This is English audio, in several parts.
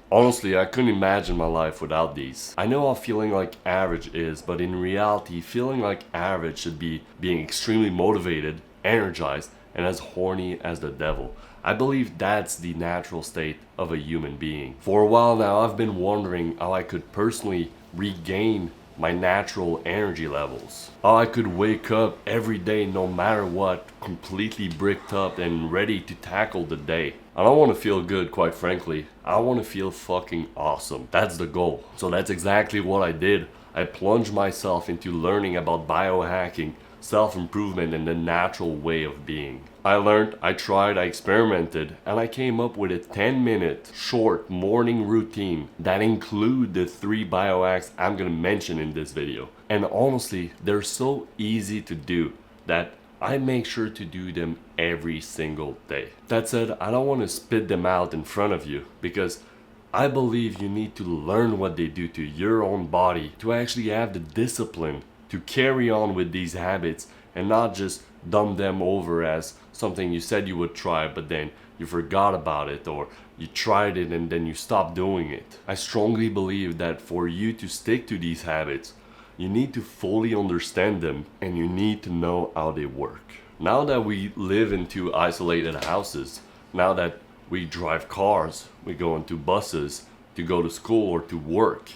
Honestly, I couldn't imagine my life without these. I know how feeling like average is, but in reality, feeling like average should be being extremely motivated, energized, and as horny as the devil. I believe that's the natural state of a human being. For a while now, I've been wondering how I could personally regain my natural energy levels. How I could wake up every day, no matter what, completely bricked up and ready to tackle the day. I don't want to feel good, quite frankly. I want to feel fucking awesome. That's the goal. So that's exactly what I did. I plunged myself into learning about biohacking, self-improvement, and the natural way of being. I learned, I tried, I experimented, and I came up with a 10-minute short morning routine that include the 3 biohacks I'm gonna mention in this video. And honestly, they're so easy to do that I make sure to do them every single day. That said, I don't want to spit them out in front of you because I believe you need to learn what they do to your own body to actually have the discipline to carry on with these habits and not just dumb them over as something you said you would try but then you forgot about it, or you tried it and then you stopped doing it. I strongly believe that for you to stick to these habits, you need to fully understand them and you need to know how they work. Now that we live in 2 isolated houses, now that we drive cars, we go into buses to go to school or to work,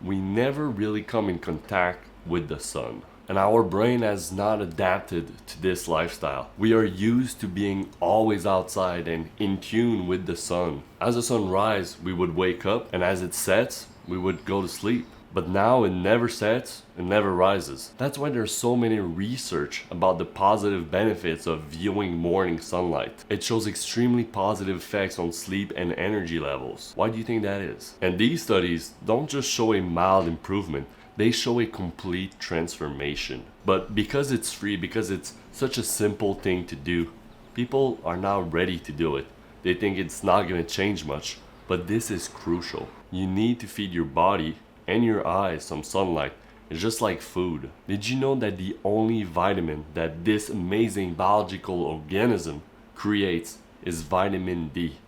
we never really come in contact with the sun. And our brain has not adapted to this lifestyle. We are used to being always outside and in tune with the sun. As the sun rises, we would wake up, and as it sets, we would go to sleep. But now it never sets, it never rises. That's why there's so many research about the positive benefits of viewing morning sunlight. It shows extremely positive effects on sleep and energy levels. Why do you think that is? And these studies don't just show a mild improvement, they show a complete transformation. But because it's free, because it's such a simple thing to do, people are now ready to do it. They think it's not going to change much, but this is crucial. You need to feed your body and your eyes some sunlight. It's just like food. Did you know that the only vitamin that this amazing biological organism creates is vitamin D?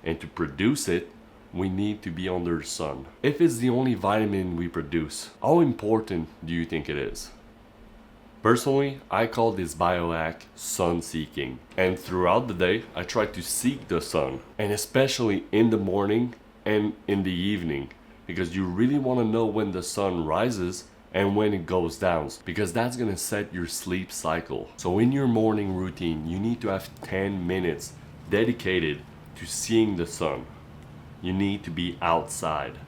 And to produce it, we need to be under the sun. If it's the only vitamin we produce, how important do you think it is? Personally, I call this biohack sun seeking. And throughout the day, I try to seek the sun. And especially in the morning and in the evening. Because you really want to know when the sun rises and when it goes down, because that's going to set your sleep cycle. So in your morning routine, you need to have 10 minutes dedicated to seeing the sun. You need to be outside.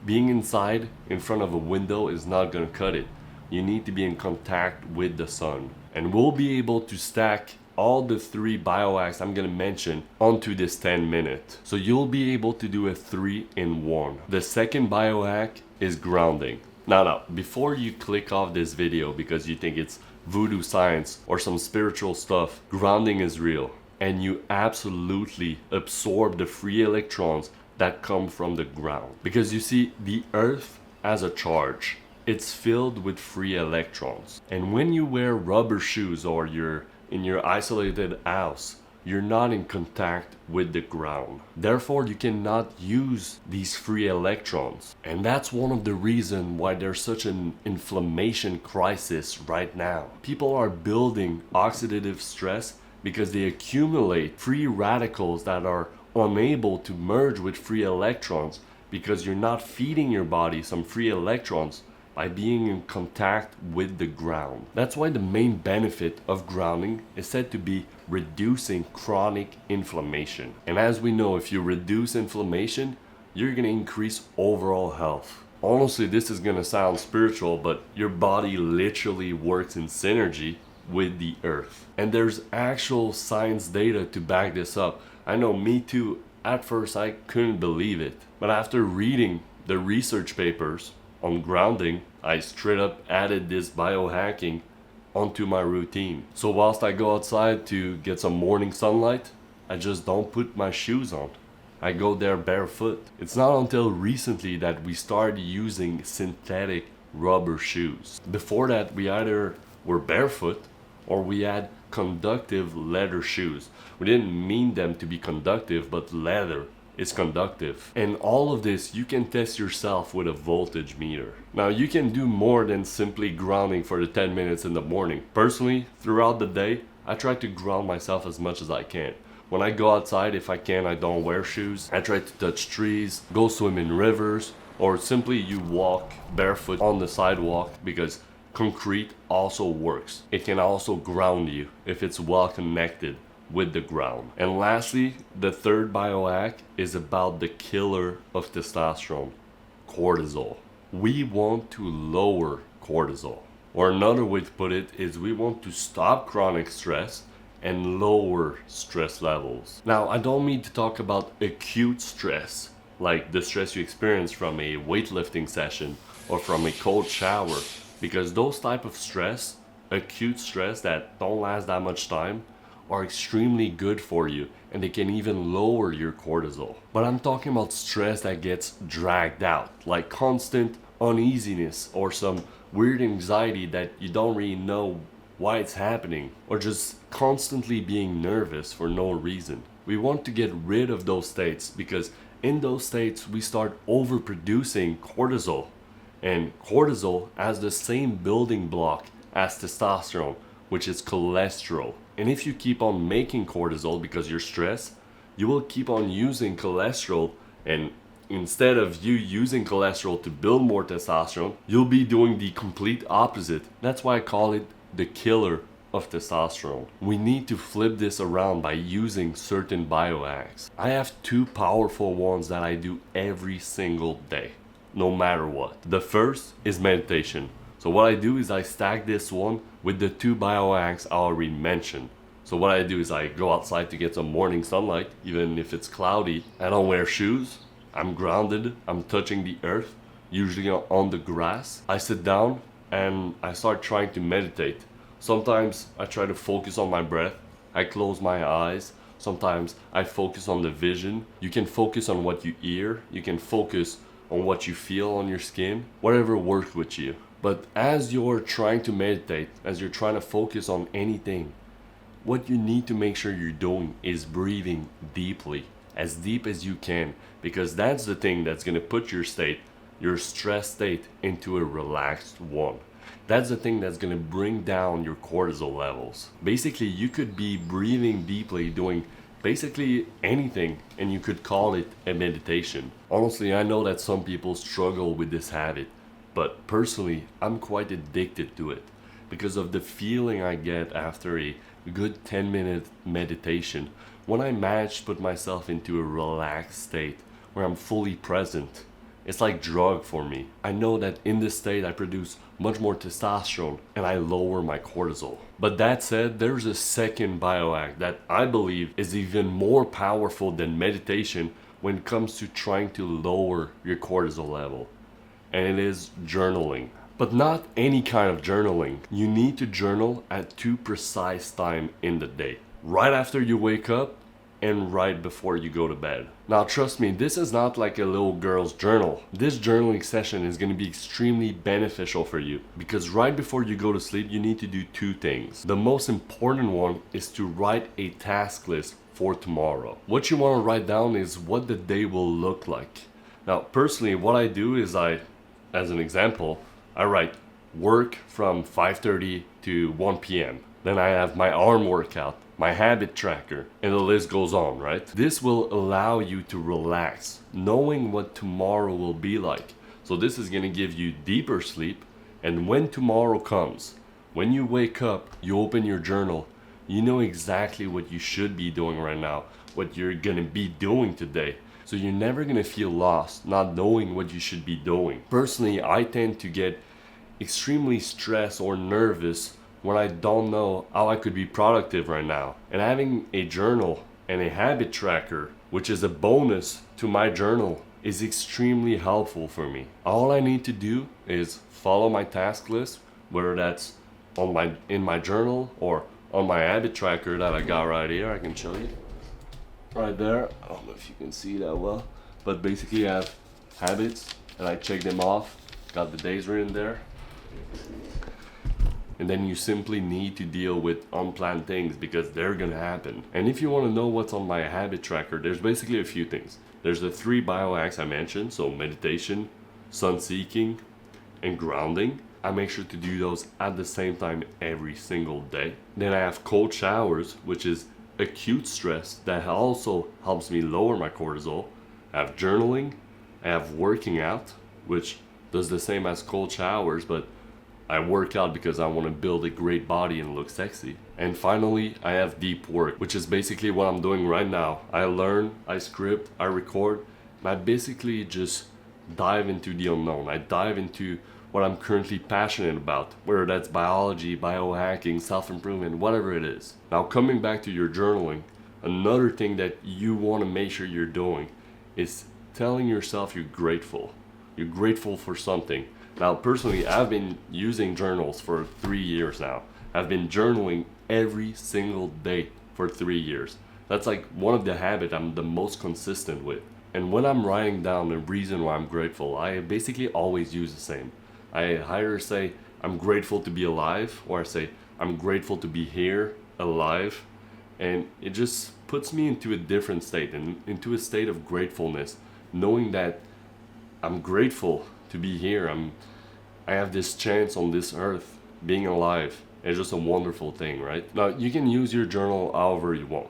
Being inside in front of a window is not going to cut it. You need to be in contact with the sun. And we'll be able to stack all the 3 biohacks I'm gonna mention onto this 10-minute. So you'll be able to do a 3-in-1. The second biohack is grounding. Now, before you click off this video because you think it's voodoo science or some spiritual stuff, grounding is real. And you absolutely absorb the free electrons that come from the ground. Because you see, the earth has a charge. It's filled with free electrons. And when you wear rubber shoes or you're in your isolated house, you're not in contact with the ground. Therefore, you cannot use these free electrons. And that's one of the reasons why there's such an inflammation crisis right now. People are building oxidative stress because they accumulate free radicals that are unable to merge with free electrons because you're not feeding your body some free electrons by being in contact with the ground. That's why the main benefit of grounding is said to be reducing chronic inflammation. And as we know, if you reduce inflammation, you're gonna increase overall health. Honestly, this is gonna sound spiritual, but your body literally works in synergy with the earth. And there's actual science data to back this up. I know, me too, at first I couldn't believe it. But after reading the research papers on grounding, I straight up added this biohacking onto my routine. So whilst I go outside to get some morning sunlight, I just don't put my shoes on. I go there barefoot. It's not until recently that we started using synthetic rubber shoes. Before that, we either were barefoot or we had conductive leather shoes. We didn't mean them to be conductive, but leather is conductive. And all of this you can test yourself with a voltage meter. Now you can do more than simply grounding for the 10 minutes in the morning. Personally, throughout the day, I try to ground myself as much as I can. When I go outside, if I can, I don't wear shoes. I try to touch trees, go swim in rivers, or simply you walk barefoot on the sidewalk, because concrete also works. It can also ground you if it's well connected with the ground. And lastly, the third biohack is about the killer of testosterone, cortisol. We want to lower cortisol. Or another way to put it is we want to stop chronic stress and lower stress levels. Now, I don't mean to talk about acute stress, like the stress you experience from a weightlifting session or from a cold shower, because those type of stress, acute stress that don't last that much time, are extremely good for you, and they can even lower your cortisol. But I'm talking about stress that gets dragged out, like constant uneasiness or some weird anxiety that you don't really know why it's happening, or just constantly being nervous for no reason. We want to get rid of those states, because in those states we start overproducing cortisol, and cortisol has the same building block as testosterone, which is cholesterol. And if you keep on making cortisol because you're stressed, you will keep on using cholesterol, and instead of you using cholesterol to build more testosterone, you'll be doing the complete opposite. That's why I call it the killer of testosterone. We need to flip this around by using certain biohacks. I have two powerful ones that I do every single day, no matter what. The first is meditation. So what I do is I stack this one with the two biohacks I already mentioned. So what I do is I go outside to get some morning sunlight, even if it's cloudy. I don't wear shoes. I'm grounded. I'm touching the earth, usually on the grass. I sit down and I start trying to meditate. Sometimes I try to focus on my breath. I close my eyes. Sometimes I focus on the vision. You can focus on what you hear. You can focus on what you feel on your skin. Whatever works with you. But as you're trying to meditate, as you're trying to focus on anything, what you need to make sure you're doing is breathing deeply, as deep as you can, because that's the thing that's going to put your stress state, into a relaxed one. That's the thing that's going to bring down your cortisol levels. Basically, you could be breathing deeply, doing basically anything, and you could call it a meditation. Honestly, I know that some people struggle with this habit, but personally, I'm quite addicted to it because of the feeling I get after a good 10-minute meditation when I manage to put myself into a relaxed state where I'm fully present. It's like drug for me. I know that in this state I produce much more testosterone and I lower my cortisol. But that said, there's a second biohack that I believe is even more powerful than meditation when it comes to trying to lower your cortisol level. And it is journaling. But not any kind of journaling. You need to journal at two precise times in the day. Right after you wake up and right before you go to bed. Now trust me, this is not like a little girl's journal. This journaling session is going to be extremely beneficial for you, because right before you go to sleep you need to do two things. The most important one is to write a task list for tomorrow. What you want to write down is what the day will look like. Now personally, what I do is as an example, I write work from 5:30 to 1 p.m. Then I have my arm workout, my habit tracker, and the list goes on, right? This will allow you to relax, knowing what tomorrow will be like. So this is going to give you deeper sleep, and when tomorrow comes, when you wake up, you open your journal, you know exactly what you should be doing right now, what you're going to be doing today. So you're never going to feel lost, not knowing what you should be doing. Personally, I tend to get extremely stressed or nervous when I don't know how I could be productive right now. And having a journal and a habit tracker, which is a bonus to my journal, is extremely helpful for me. All I need to do is follow my task list, whether that's in my journal or on my habit tracker that I got right here. I can show you. Right there. I don't know if you can see that well, but basically I have habits and I check them off. Got the days written there. And then you simply need to deal with unplanned things because they're gonna happen. And if you want to know what's on my habit tracker, there's basically a few things. There's the 3 biohacks I mentioned, so meditation, sun seeking, and grounding. I make sure to do those at the same time every single day. Then I have cold showers, which is acute stress that also helps me lower my cortisol. I have journaling. I have working out, which does the same as cold showers, but I work out because I want to build a great body and look sexy. And finally, I have deep work, which is basically what I'm doing right now. I learn, I script, I record, and I basically just dive into the unknown. I dive into what I'm currently passionate about, whether that's biology, biohacking, self-improvement, whatever it is. Now, coming back to your journaling, another thing that you want to make sure you're doing is telling yourself you're grateful. You're grateful for something. Now, personally, I've been using journals for 3 years now. I've been journaling every single day for 3 years. That's like one of the habits I'm the most consistent with. And when I'm writing down the reason why I'm grateful, I basically always use the same. I either say, I'm grateful to be alive, or I say, I'm grateful to be here, alive. And it just puts me into a different state, and into a state of gratefulness, knowing that I'm grateful to be here. I have this chance on this earth, being alive. It's just a wonderful thing, right? Now, you can use your journal however you want.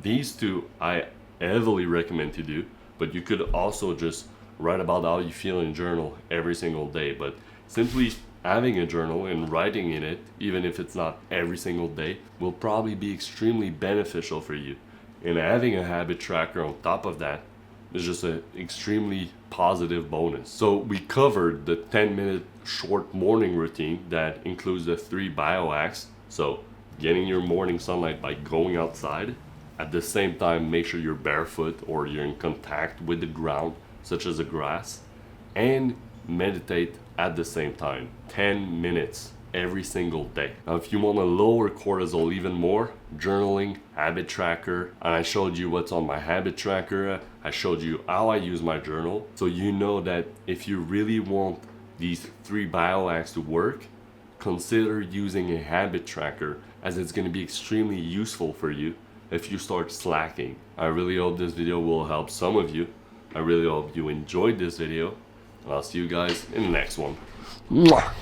These two I heavily recommend to do, but you could also just write about how you feel in journal every single day. But simply having a journal and writing in it, even if it's not every single day, will probably be extremely beneficial for you. And having a habit tracker on top of that is just an extremely positive bonus. So we covered the 10-minute short morning routine that includes the 3 biohacks. So getting your morning sunlight by going outside. At the same time, make sure you're barefoot or you're in contact with the ground, such as the grass. And meditate at the same time, 10 minutes every single day. Now, if you want to lower cortisol even more, journaling, habit tracker, and I showed you what's on my habit tracker. I showed you how I use my journal. So you know that if you really want these 3 biohacks to work, consider using a habit tracker, as it's going to be extremely useful for you if you start slacking. I really hope this video will help some of you. I really hope you enjoyed this video, and I'll see you guys in the next one. Mwah.